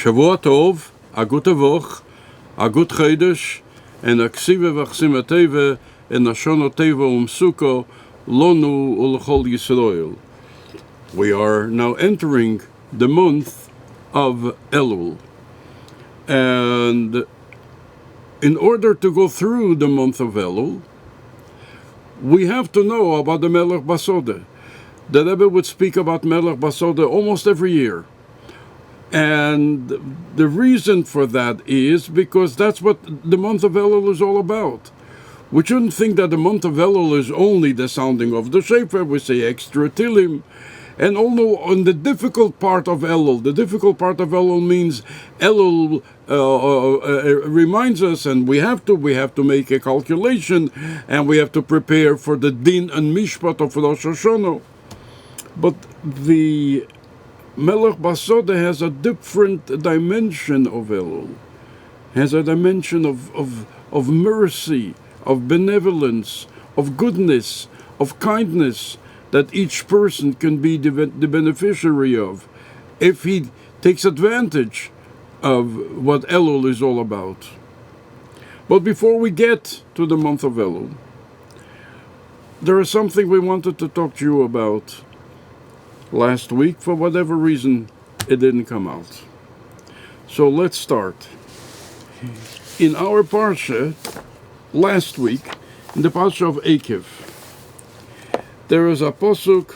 Shavua Tov, a gute Woche, a gut Chodesh, and a ksiva v'chsima teva, and a shono teva umsuko, lonu ulchol Yisrael. We are now entering the month of Elul. And in order to go through the month of Elul, we have to know about the Melech Basadeh. The Rebbe would speak about Melech Basadeh almost every year. And the reason for that is because that's what the month of Elul is all about. We shouldn't think that the month of Elul is only the sounding of the shofar. We say extra tilim. And although on the difficult part of Elul, the difficult part of Elul means Elul reminds us, and we have to make a calculation, and we have to prepare for the din and mishpat of Rosh Hashanah. But the Melech Basadeh has a different dimension of Elul, has a dimension of mercy, of benevolence, of goodness, of kindness, that each person can be the beneficiary of if he takes advantage of what Elul is all about. But before we get to the month of Elul, there is something we wanted to talk to you about last week. For whatever reason, it didn't come out. So let's start. In our parsha, last week, in the parsha of Akev, there is a pasuk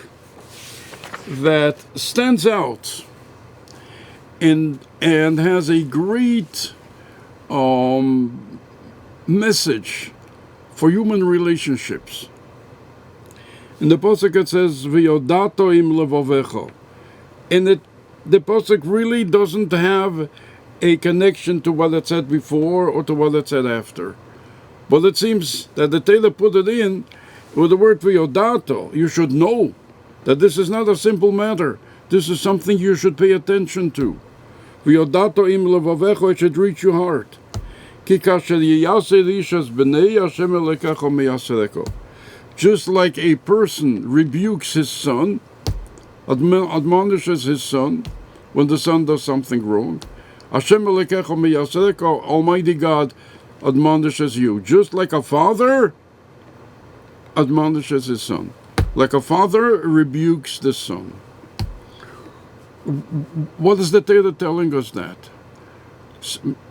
that stands out and has a great message for human relationships. In the pasuk it says, "V'yodato im levavecha," and the pasuk really doesn't have a connection to what it said before or to what it said after, but it seems that the tailor put it in with the word v'yodato. You should know that this is not a simple matter. This is something you should pay attention to. V'yodato im levavecha, it should reach your heart. Ki kasher yiyaseh rishas b'nei Hashem elekecha miyasereko. Just like a person rebukes his son, admonishes his son when the son does something wrong, Hashem elekecha miyasereko, Almighty God admonishes you. Just like a father admonishes his son, like a father rebukes the son. What is the Torah telling us that?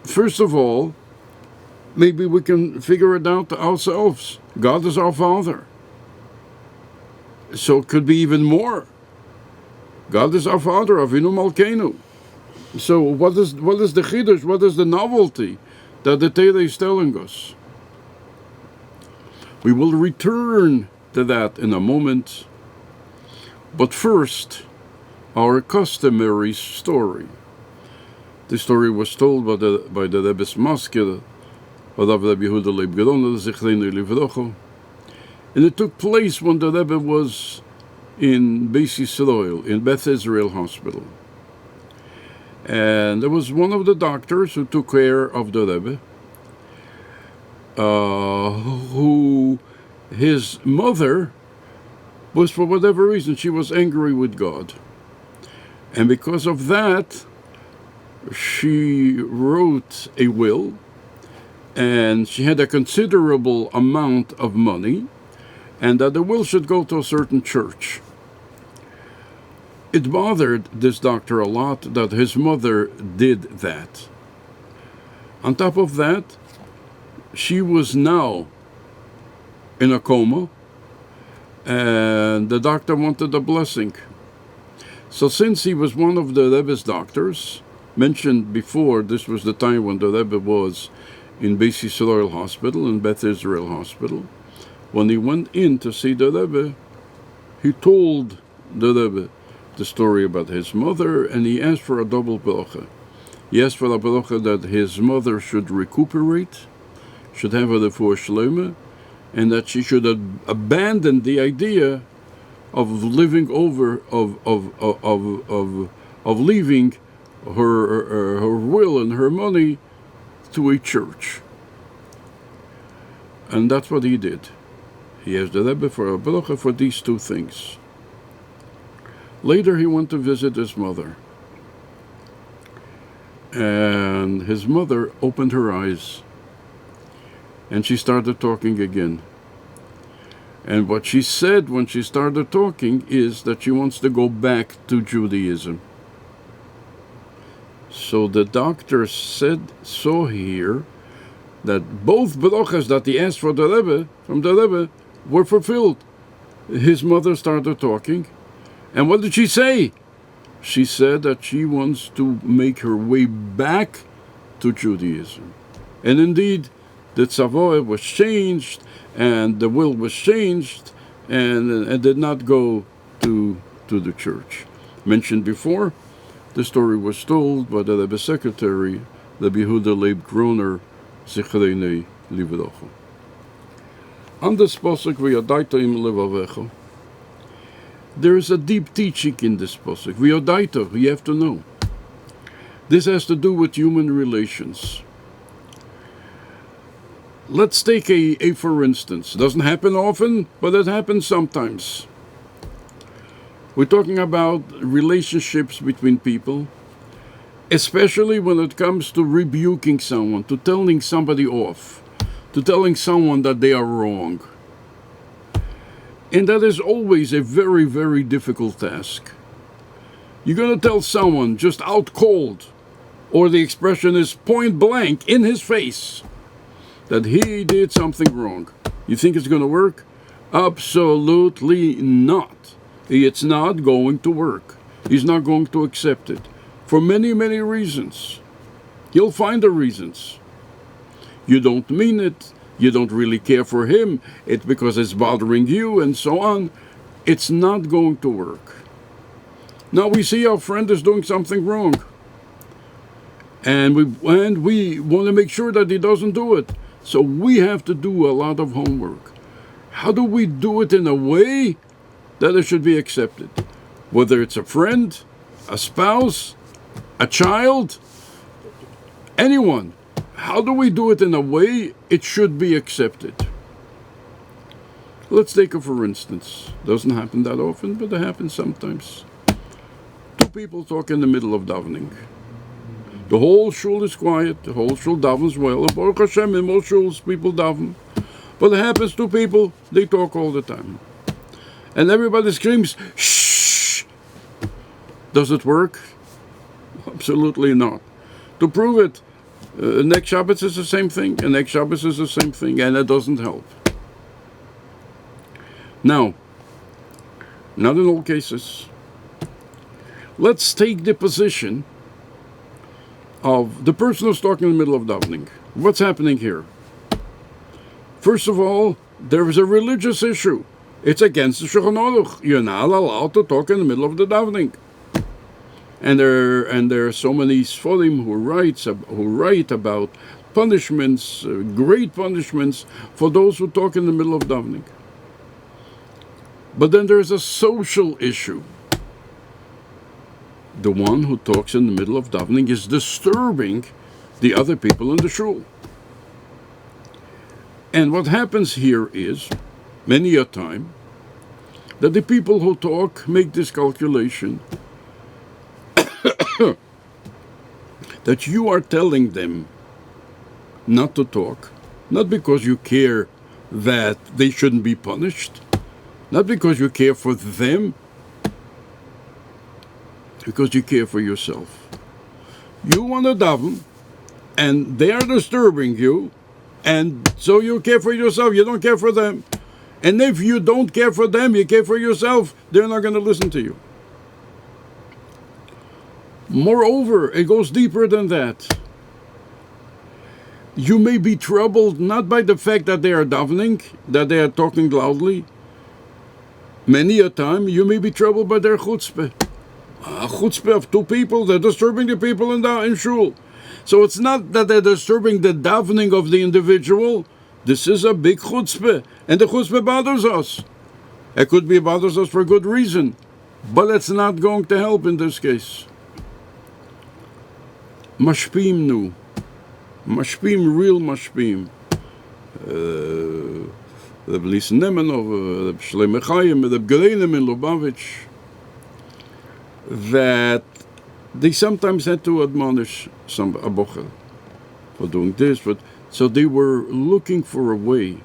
First of all, maybe we can figure it out ourselves. God is our Father. So it could be even more. God is our Father, Avinu Malkeinu. So what is the chiddush? What is the novelty that the Torah is telling us? We will return to that in a moment. But first, our customary story. The story was told by the Rebbe's masker, Rabbi Yehuda Leib Geroner, Zichreinu Livrocho. And it took place when the Rebbe was in Beis Yisrael, in Beth Israel Hospital. And there was one of the doctors who took care of the Rebbe, who his mother was, for whatever reason, she was angry with God. And because of that, she wrote a will, and she had a considerable amount of money, and that the will should go to a certain church. It bothered this doctor a lot that his mother did that. On top of that, she was now in a coma, and the doctor wanted a blessing. So since he was one of the Rebbe's doctors, mentioned before, this was the time when the Rebbe was in Beis Yisrael Hospital, in Beth Israel Hospital. When he went in to see the Rebbe, he told the Rebbe the story about his mother, and he asked for a double bracha. He asked for a bracha that his mother should recuperate, should have a refuah shlema, and that she should abandon the idea of living over, of leaving her will and her money to a church. And that's what he did. He asked the Rebbe for a bracha for these two things. Later he went to visit his mother. And his mother opened her eyes, and she started talking again. And what she said when she started talking is that she wants to go back to Judaism. So the doctor saw here that both brachas that he asked from the Rebbe, were fulfilled. His mother started talking, and what did she say? She said that she wants to make her way back to Judaism. And indeed, the tzavor was changed, and the will was changed, and did not go to the church. Mentioned before, the story was told by the Rebbe secretary, Rabbi Yehuda Leib Groner, Zichreinei Livrocha. On this pasuk, V'yodaita im levavecha, there is a deep teaching in this pasuk. V'yodaita, you have to know. This has to do with human relations. Let's take a for instance. It doesn't happen often, but it happens sometimes. We're talking about relationships between people, especially when it comes to rebuking someone, to telling somebody off, to telling someone that they are wrong. And that is always a very, very difficult task. You're going to tell someone just out cold, or the expression is point blank in his face, that he did something wrong. You think it's going to work? Absolutely not. It's not going to work. He's not going to accept it. For many, many reasons. You'll find the reasons. You don't mean it. You don't really care for him. It's because it's bothering you, and so on. It's not going to work. Now we see our friend is doing something wrong. And we want to make sure that he doesn't do it. So we have to do a lot of homework. How do we do it in a way that it should be accepted? Whether it's a friend, a spouse, a child, anyone. How do we do it in a way it should be accepted? Let's take it for instance. Doesn't happen that often, but it happens sometimes. Two people talk in the middle of davening. The whole shul is quiet. The whole shul davens well. Baruch Hashem, in most shuls people daven. But it happens to people, they talk all the time. And everybody screams, shh! Does it work? Absolutely not. To prove it, next Shabbos is the same thing, and next Shabbos is the same thing, and it doesn't help. Now, not in all cases. Let's take the position of the person who's talking in the middle of davening. What's happening here? First of all, there is a religious issue. It's against the Shulchan Aruch. You're not allowed to talk in the middle of the davening. And there are so many Sforim who write about punishments, great punishments for those who talk in the middle of davening. But then there's a social issue. The one who talks in the middle of davening is disturbing the other people in the shul. And what happens here is, many a time, that the people who talk make this calculation that you are telling them not to talk, not because you care that they shouldn't be punished, not because you care for them, because you care for yourself. You want to daven, and they are disturbing you, and so you care for yourself, you don't care for them. And if you don't care for them, you care for yourself, they're not going to listen to you. Moreover, it goes deeper than that. You may be troubled not by the fact that they are davening, that they are talking loudly. Many a time, you may be troubled by their chutzpah. A chutzpah of two people, they're disturbing the people in shul. So it's not that they're disturbing the davening of the individual. This is a big chutzpah, and the chutzpah bothers us. It could be bothers us for good reason, but it's not going to help in this case. Mashpim nu. Mashpim, real mashpim. Reb Lisen Nemenov, Reb Shlomo Chaim, Reb Gerenim in Lubavitch, that they sometimes had to admonish a bocher for doing this, but so they were looking for a way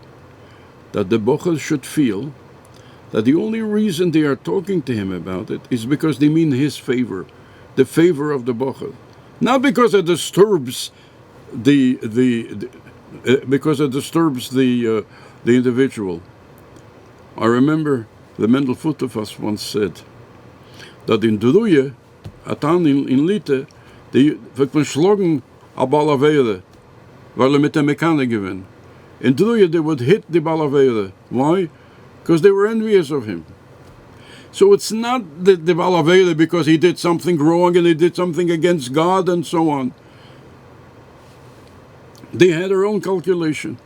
that the bocher should feel that the only reason they are talking to him about it is because they mean his favor, the favor of the bocher, not because it disturbs the individual. I remember the Mendel Futterfass once said that in Druye, Atan in Lite, die wird man schlagen a Balavere, weil mit der Mechanic gewinnt. In Druye they would hit the Balavere. Why? Because they were envious of him. So it's not the Balavere because he did something wrong and he did something against God and so on. They had their own calculation.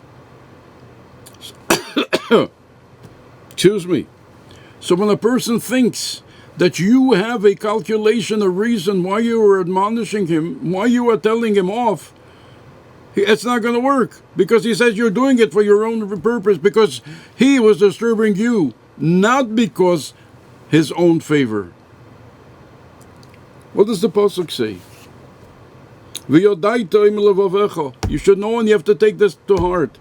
Excuse me. So when a person thinks that you have a calculation, a reason why you are admonishing him, why you are telling him off, it's not going to work, because he says you're doing it for your own purpose, because he was disturbing you, not because his own favor. What does the pasuk say? You should know, and you have to take this to heart.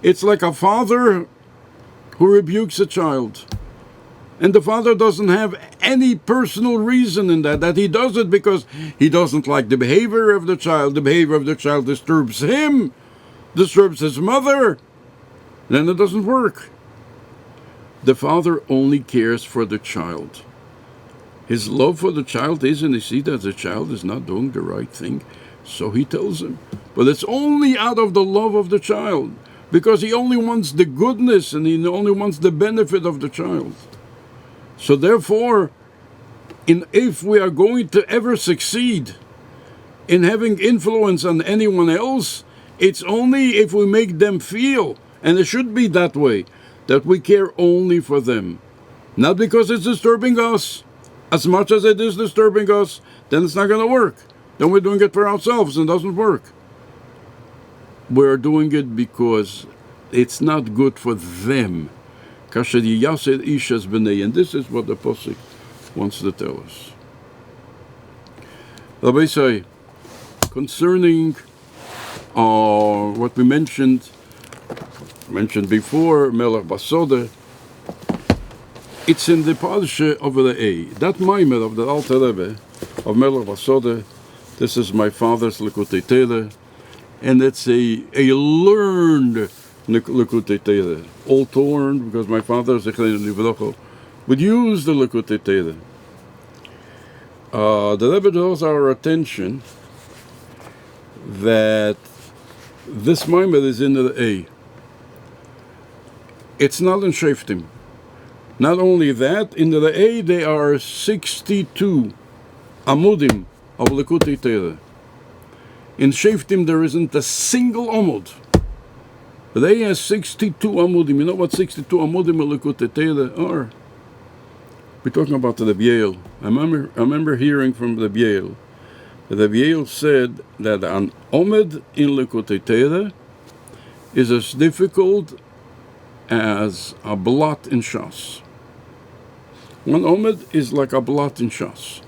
It's like a father who rebukes a child. And the father doesn't have any personal reason in that he does it because he doesn't like the behavior of the child. The behavior of the child disturbs him, disturbs his mother. Then it doesn't work. The father only cares for the child. His love for the child is, and he sees that the child is not doing the right thing, so he tells him. But it's only out of the love of the child, because he only wants the goodness and he only wants the benefit of the child. So therefore, if we are going to ever succeed in having influence on anyone else, it's only if we make them feel, and it should be that way, that we care only for them. Not because it's disturbing us. As much as it is disturbing us, then it's not going to work. Then we're doing it for ourselves and it doesn't work. We're doing it because it's not good for them. And this is what the pasuk wants to tell us. Rabbi say, concerning what we mentioned before, Melech Basadeh, it's in the parasha of the A. That Maimer of the Alter Rebbe of Melech Basadeh, this is my father's Likutei Torah, and it's a learned Likutei Torah, all torn because my father would use the Likutei Torah. The Rebbe draws our attention that this Maimer is in the A. It's not in Shoftim. Not only that, in the A there are 62 amudim of Likutei Torah. In Shoftim there isn't a single amud. The A has 62 amudim. You know what 62 amudim of Likutei Torah are? We're talking about the Rabbi Yael. I remember hearing from the Rabbi Yael. The Rabbi Yael said that an amud in Likutei Torah is as difficult as a blot in Shas. One Omed is like a blot in Shas.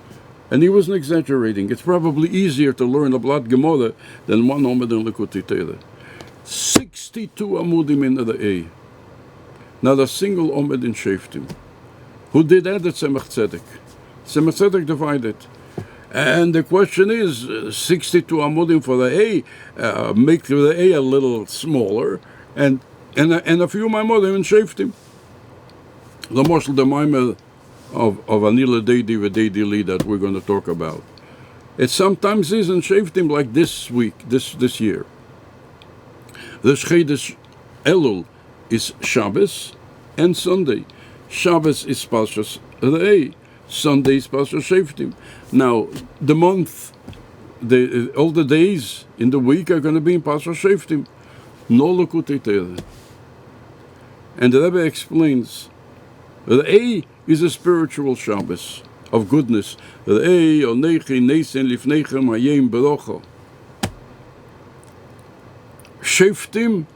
And he wasn't exaggerating. It's probably easier to learn a blot Gemara than one Omed in Likutei Torah. 62 amudim in the A. Not a single Omed in Shoftim. Who did that? It's Tzemach Tzedek. Tzemach Tzedek divided. And the question is, 62 amudim for the A, make the A a little smaller, and a few Maimodim in Shoftim. The Moshel, the Maimer of Anila Deidi V'Deidi Li that we're going to talk about. It sometimes is in Shoftim like this week, this year. The Chedesh Elul is Shabbos and Sunday. Shabbos is Parshas Re'eh. Sunday is Parshas Shoftim. Now, the month, all the days in the week are going to be in Parshas Shoftim. No Likutei Torah. And the Rebbe explains, Re'eh is a spiritual Shabbos of goodness. Re'eh onechi neisen lifnechem hayem berocha. Shoftim,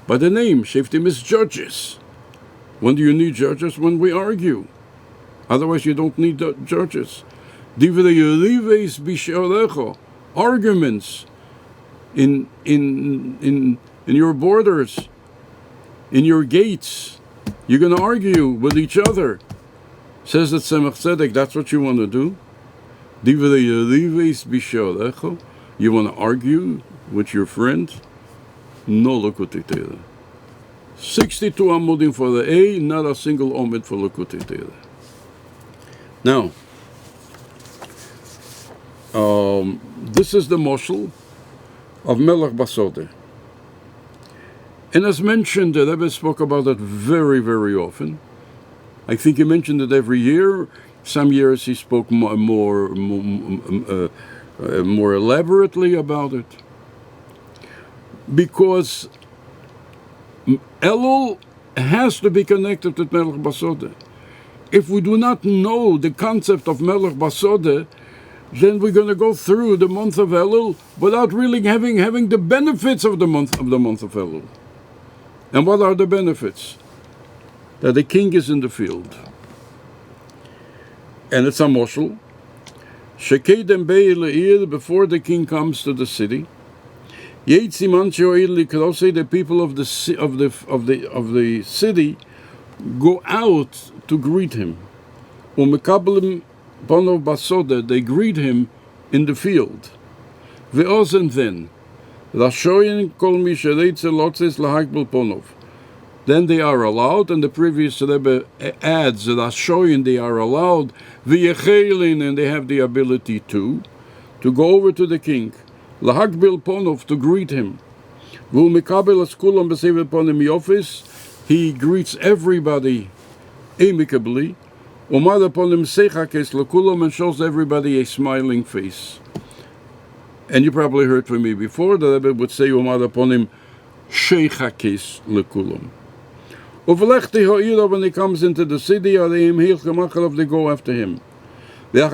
by the name, Shoftim is judges. When do you need judges? When we argue. Otherwise, you don't need judges. Arguments in your borders, in your gates. You're going to argue with each other. Says that Tzemach Tzedek, that's what you want to do? You want to argue with your friend? No Likutei Torah. 62 amudim for the A, not a single omid for Likutei Torah. Now, this is the moshel of Melech Basadeh. And as mentioned, the Rebbe spoke about it very, very often. I think he mentioned it every year. Some years he spoke more elaborately about it. Because Elul has to be connected with Melech Basadeh. If we do not know the concept of Melech Basadeh, then we're going to go through the month of Elul without really having the benefits of the month of Elul. And what are the benefits? That the king is in the field. And it's a moshel. Shekedem be'eleir, before the king comes to the city. The people of the city go out to greet him. They greet him in the field. Then they are allowed, and the previous Rebbe adds that they are allowed, and they have the ability to go over to the king. Lahakbil ponov, to greet him. He greets everybody amicably. And shows everybody a smiling face. And you probably heard from me before that Rebbe would say when he comes into the city, they go after him. When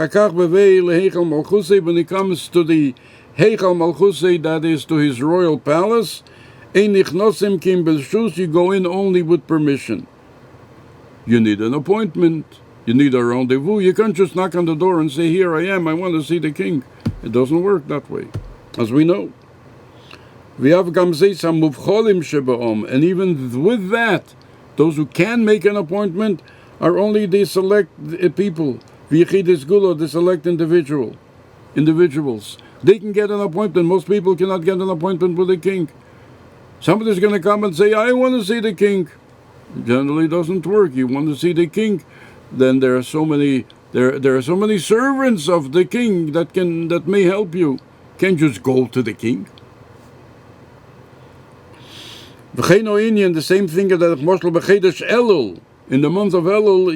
he comes to the Heichal Malchusei, that is to his royal palace, you go in only with permission. You need an appointment. You need a rendezvous. You can't just knock on the door and say, here I am, I want to see the king. It doesn't work that way, as we know. And even with that, those who can make an appointment are only the select people. The select individuals. They can get an appointment. Most people cannot get an appointment with the king. Somebody's going to come and say, I want to see the king. Generally doesn't work. You want to see the king, then there are so many servants of the king that may help you. Can't just go to the king. The same thing that Elul. In the month of Elul,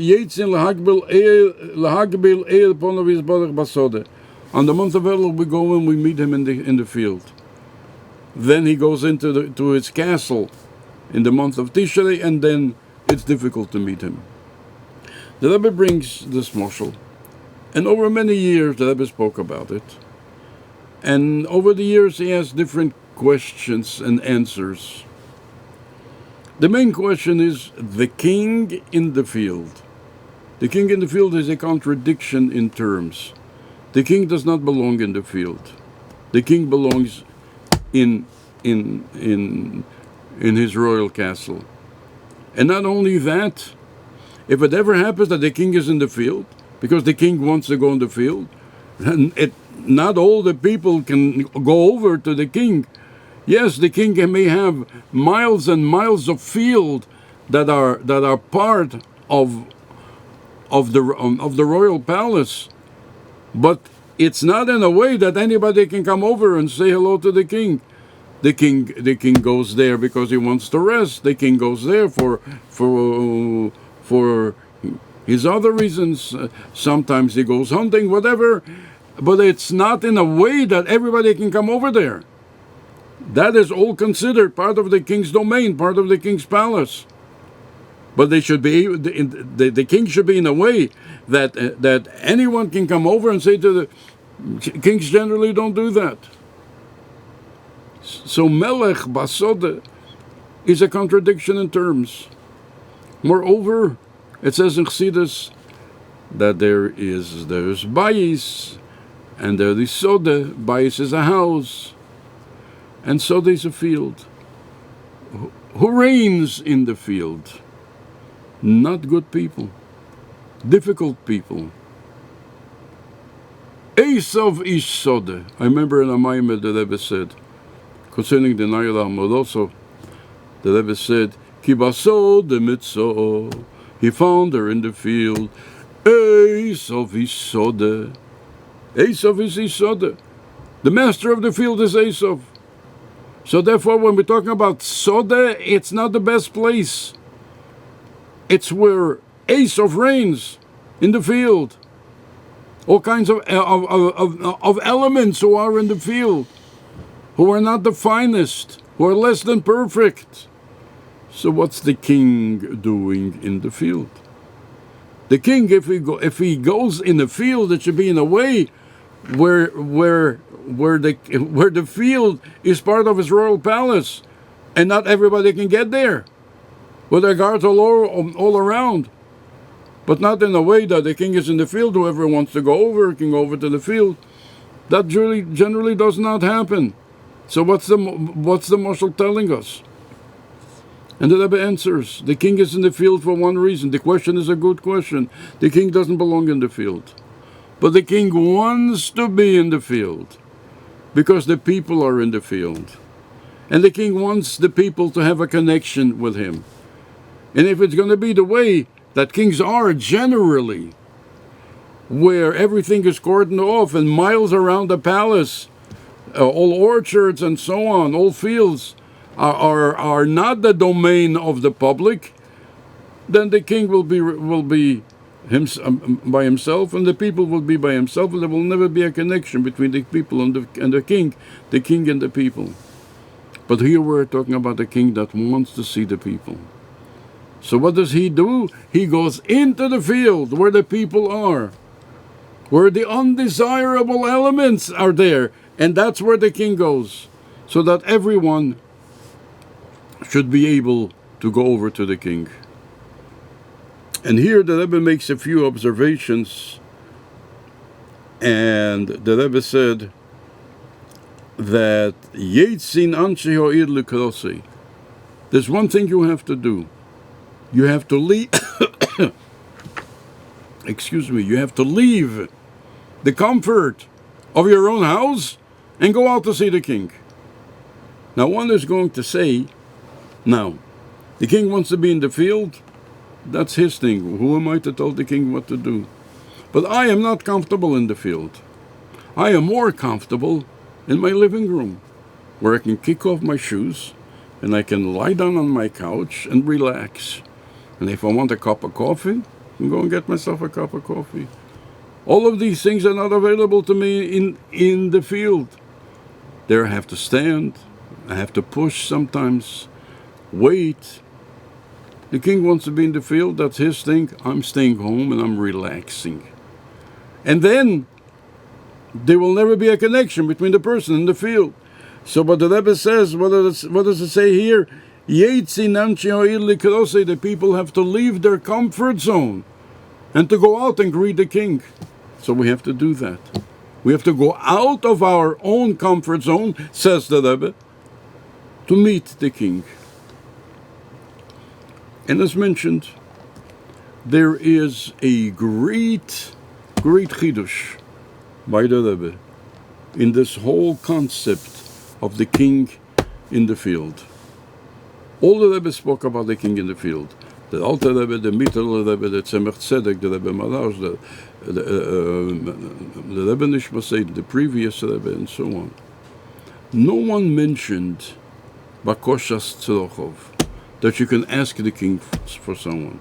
on the month of Elul, we go and we meet him in the field. Then he goes to his castle in the month of Tishrei, and then it's difficult to meet him. The Rebbe brings this moshel, and over many years the Rebbe spoke about it. And over the years he has different questions and answers. The main question is the king in the field. The king in the field is a contradiction in terms. The king does not belong in the field. The king belongs in his royal castle. And not only that, if it ever happens that the king is in the field, because the king wants to go in the field, then not all the people can go over to the king. Yes, the king may have miles and miles of field that are part of the royal palace, but it's not in a way that anybody can come over and say hello to the king. The king goes there because he wants to rest. The king goes there for his other reasons. Sometimes he goes hunting, whatever. But it's not in a way that everybody can come over there. That is all considered part of the king's domain, part of the king's palace. But they should be the king should be in a way that anyone can come over and say to the kings. Generally don't do that. So Melech Basadeh is a contradiction in terms. Moreover, it says in Chassidus that there's bayis, and there is sode. Bayis is a house, and sode is a field. Who reigns in the field? Not good people, difficult people. Esav ish sode. I remember in a Maimed the Rebbe said, concerning the Nayel Amoroso, the Rebbe said, Ki basod the mitzvah, he found her in the field. Esav ish sode. Esav is ish sode. The master of the field is Esav. So therefore, when we're talking about sode, it's not the best place. It's where Esav reigns in the field. All kinds of elements who are in the field, who are not the finest, who are less than perfect. So what's the king doing in the field? The king, if he goes in the field, it should be in a way where the field is part of his royal palace, and not everybody can get there, with their guards all around. But not in a way that the king is in the field, whoever wants to go over can go over to the field. That generally does not happen. So what's the Mashal telling us? And the Rebbe answers, the king is in the field for one reason. The question is a good question. The king doesn't belong in the field. But the king wants to be in the field, because the people are in the field. And the king wants the people to have a connection with him. And if it's going to be the way that kings are generally, where everything is cordoned off and miles around the palace, all orchards and so on, all fields are not the domain of the public, then the king will be by himself, and the people will be by himself, and there will never be a connection between the people and the king and the people. But here we're talking about a king that wants to see the people. So what does he do? He goes into the field where the people are, where the undesirable elements are there, and that's where the king goes, so that everyone should be able to go over to the king. And here the Rebbe makes a few observations, and the Rebbe said that Yetzin Anshe Ha'ir L'Krosei. There's one thing you have to do. You have to leave. You have to leave the comfort of your own house and go out to see the king. Now, one is going to say, now, the king wants to be in the field. That's his thing. Who am I to tell the king what to do? But I am not comfortable in the field. I am more comfortable in my living room, where I can kick off my shoes and I can lie down on my couch and relax. And if I want a cup of coffee, I can go and get myself a cup of coffee. All of these things are not available to me in the field. There I have to stand, I have to push sometimes, wait. The king wants to be in the field, that's his thing. I'm staying home and I'm relaxing. And then there will never be a connection between the person and the field. So what the Rebbe says, what does it say here? The people have to leave their comfort zone and to go out and greet the king. So we have to do that. We have to go out of our own comfort zone, says the Rebbe, to meet the king. And as mentioned, there is a great chidush by the Rebbe in this whole concept of the king in the field. All the Rebbe spoke about the king in the field. The Alter Rebbe, the Mittel Rebbe, the Tzemach Tzedek, the Rebbe Marash, the Rebbe Nishmaseit, the previous Rebbe, and so on. No one mentioned Bakoshas Tzrochov, that you can ask the king for someone.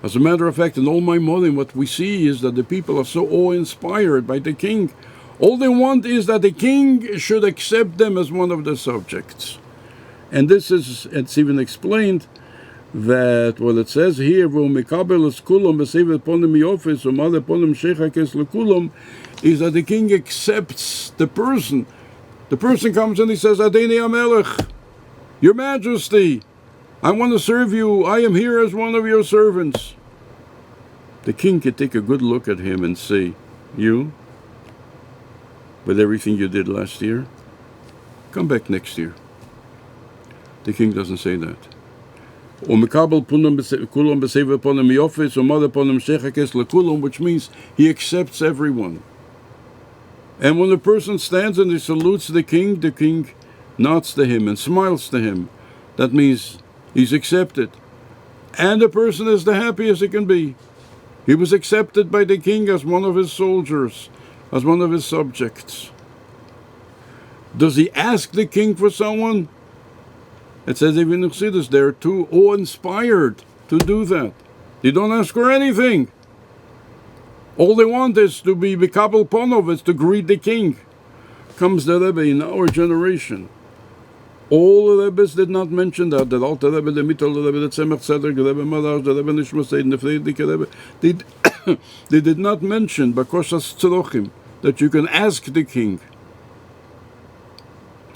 As a matter of fact, in all my modim, what we see is that the people are so awe-inspired by the king. All they want is that the king should accept them as one of their subjects. And this is, it's even explained that what it says here, is that the king accepts the person. The person comes and he says, Adeni HaMelech, Your Majesty, I want to serve you. I am here as one of your servants. The king could take a good look at him and say, you, with everything you did last year, come back next year. The king doesn't say that. Which means he accepts everyone. And when a person stands and he salutes the king nods to him and smiles to him. That means he's accepted. And the person is the happiest he can be. He was accepted by the king as one of his soldiers, as one of his subjects. Does he ask the king for someone? It says even in Chassidus, they're too awe-inspired to do that. They don't ask for anything. All they want is to be B'kabel Ponov, is to greet the king. Comes the Rebbe in our generation. All the Rebbes did not mention that. The Alter Rebbe, the Mittel Rebbe, the Tzemach Tzedek, the Rebbe Madash, the Rebbe Nishma, the Friedrich Rebbe. They did not mention, Bakoshas Tzrochim, that you can ask the king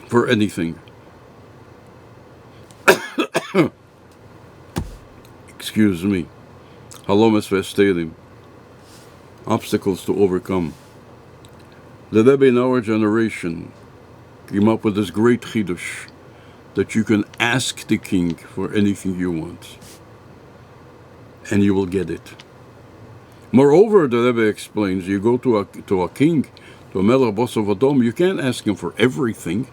for anything. Excuse me. Halomes v'esterim. Obstacles to overcome. The Rebbe in our generation came up with this great chidush that you can ask the king for anything you want, and you will get it. Moreover, the Rebbe explains, you go to a king, to a Melech Basadeh, you can't ask him for everything.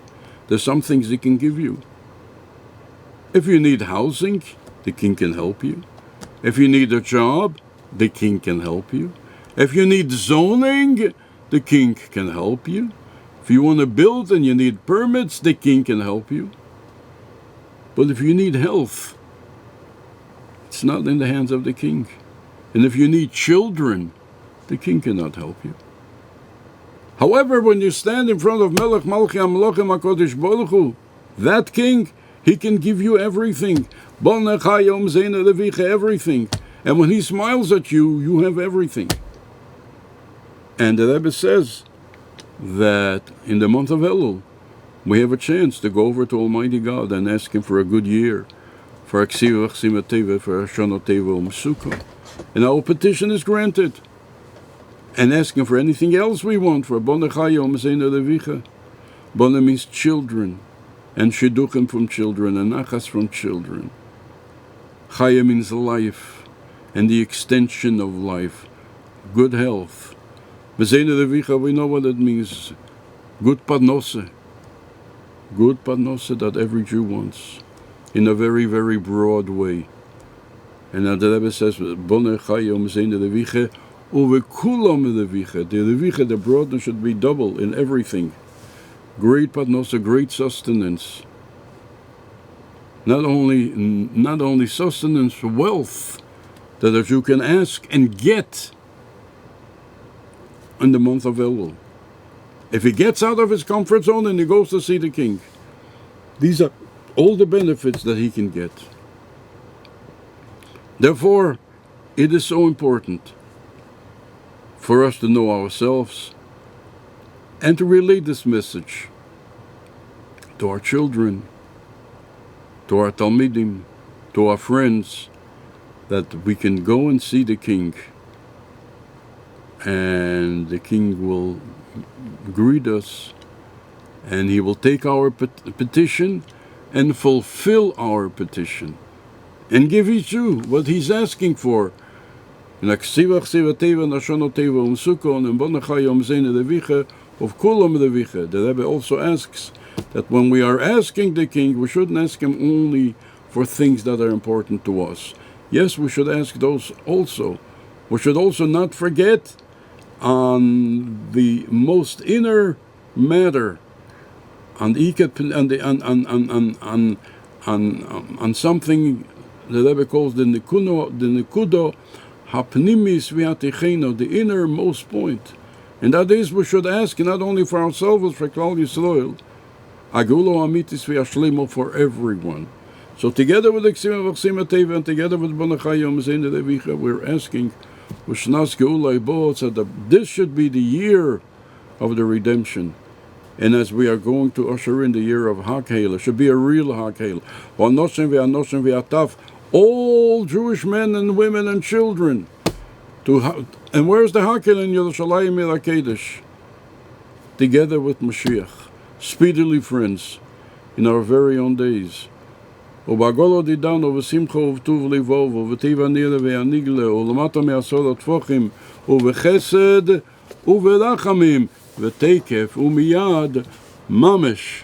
There's some things he can give you. If you need housing, the king can help you. If you need a job, the king can help you. If you need zoning, the king can help you. If you want to build and you need permits, the king can help you. But if you need health, it's not in the hands of the king. And if you need children, the king cannot help you. However, when you stand in front of Melech Malchi HaMelachim HaKodesh Baruch Hu, that king, he can give you everything. Everything. And when he smiles at you, you have everything. And the Rebbe says that in the month of Elul, we have a chance to go over to Almighty God and ask Him for a good year, for Aksiv Achsim Ateva, for Hashanah Teva Umsukkah. And our petition is granted. And ask Him for anything else we want, for Bonne Chaya Umzeina Levicha. Bonne means children, and Shidduchim from children, and Nachas from children. Chaya means life, and the extension of life, good health. Umzeina Levicha, we know what it means. Good parnose. Good parnose that every Jew wants, in a very, very broad way. And the Rebbe says, Bonne Chaya Umzeina Levicha, Uvekulam Levicha. The Levicha, the broadness should be double in everything. Great parnose, great sustenance. Not only sustenance, wealth, that a Jew can ask and get in the month of Elul. If he gets out of his comfort zone and he goes to see the king, these are all the benefits that he can get. Therefore, it is so important for us to know ourselves and to relay this message to our children, to our Talmidim, to our friends, that we can go and see the king, and the king will greet us, and he will take our petition and fulfill our petition, and give each Jew what he's asking for. Of Kulam Levicha. The Rebbe also asks that when we are asking the king, we shouldn't ask him only for things that are important to us. Yes, we should ask those also. We should also not forget on the most inner matter, on something the Rebbe calls the nekudo hapnimis v'aticheno, the innermost point. And that is, we should ask not only for ourselves, for Klal Yisrael, Agulo Amitis v'Ashlemo, for everyone. So together with Eksim V'Chsim Ateva and together with Bonne Chaya Umzeina Levicha, we're asking, Ushnas Geulai Bo, that this should be the year of the redemption. And as we are going to usher in the year of Hakhel, it should be a real Hakhel. V'anoshim v'ataf, all Jewish men and women and children. And where's the Hakhel in Yerushalayim Elakedesh? Together with Mashiach, speedily, friends, in our very own days. ובעגול עדידן ובשמחה ובטוב לבוב ובטיב הנירה והניגלה ולמטה מעשור הטפוחים ובחסד וברחמים ותקף ומיד ממש